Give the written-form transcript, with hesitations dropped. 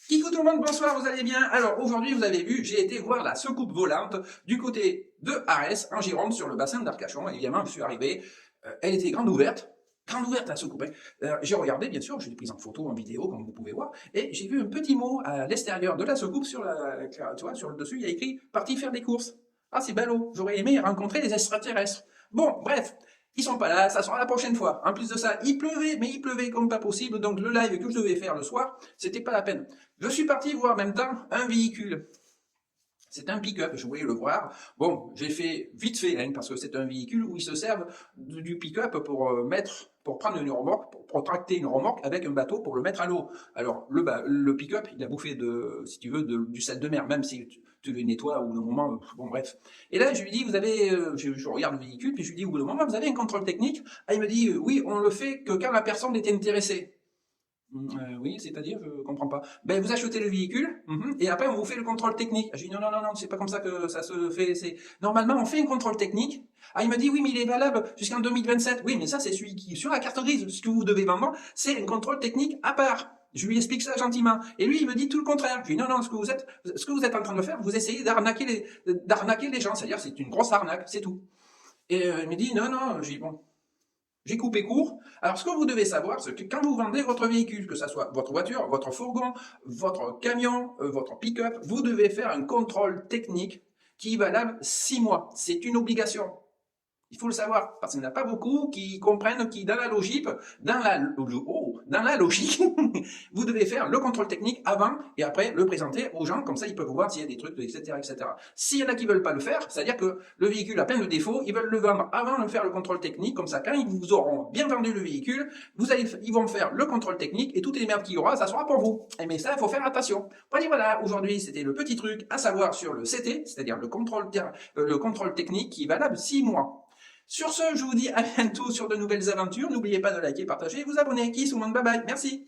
Kikou tout le monde, bonsoir, vous allez bien? Alors aujourd'hui, vous avez vu, j'ai été voir la secoupe volante du côté de Arès, en Gironde, sur le bassin d'Arcachon. Évidemment, je suis arrivé, elle était grande ouverte la secoupe. Hein. J'ai regardé, bien sûr, je l'ai prise en photo, en vidéo, comme vous pouvez voir, et j'ai vu un petit mot à l'extérieur de la secoupe, sur tu vois, sur le dessus, il y a écrit « Parti faire des courses ». Ah, c'est ballot, j'aurais aimé rencontrer des extraterrestres. Bon, bref, ils sont pas là, ça sera la prochaine fois. En plus de ça, il pleuvait, mais il pleuvait comme pas possible, donc le live que je devais faire le soir, c'était pas la peine. Je suis parti voir en même temps un véhicule. C'est un pick-up, je voulais le voir. Bon, j'ai fait vite fait, hein, parce que c'est un véhicule où ils se servent du pick-up pour prendre une remorque, pour tracter une remorque avec un bateau pour le mettre à l'eau. Alors, le pick-up, il a bouffé si tu veux, du sel de mer, même si tu le nettoies au bout d'un moment, bon bref. Et là, je lui dis, vous avez, je regarde le véhicule, puis je lui dis, au bout d'un moment, vous avez un contrôle technique? Ah, il me dit, oui, on le fait que quand la personne est intéressée. Oui, c'est-à-dire, je comprends pas. Ben, vous achetez le véhicule, et après on vous fait le contrôle technique. Je dis non, non, non, non, c'est pas comme ça que ça se fait. Normalement, on fait un contrôle technique. Ah, il me dit oui, mais il est valable jusqu'en 2027. Oui, mais ça, c'est celui qui, sur la carte grise, ce que vous devez vendre, c'est un contrôle technique à part. Je lui explique ça gentiment. Et lui, il me dit tout le contraire. Je lui dis non, non, ce que vous êtes en train de faire, vous essayez d'arnaquer les gens. C'est-à-dire, c'est une grosse arnaque, c'est tout. Et il me dit non, non, j'ai dit bon. J'ai coupé court. Alors, ce que vous devez savoir, c'est que quand vous vendez votre véhicule, que ce soit votre voiture, votre fourgon, votre camion, votre pick-up, vous devez faire un contrôle technique qui est valable 6 mois. C'est une obligation. Il faut le savoir, parce qu'il n'y en a pas beaucoup qui comprennent qui, dans la logique, dans la logique, vous devez faire le contrôle technique avant et après le présenter aux gens, comme ça ils peuvent voir s'il y a des trucs, etc., etc. S'il y en a qui veulent pas le faire, c'est-à-dire que le véhicule a plein de défauts, ils veulent le vendre avant de faire le contrôle technique, comme ça quand ils vous auront bien vendu le véhicule, ils vont faire le contrôle technique et toutes les merdes qu'il y aura, ça sera pour vous. Mais ça, il faut faire attention. Voilà, aujourd'hui c'était le petit truc à savoir sur le CT, c'est-à-dire le contrôle technique qui est valable 6 mois. Sur ce, je vous dis à bientôt sur de nouvelles aventures. N'oubliez pas de liker, partager et vous abonner. Kiss ou bye bye. Merci.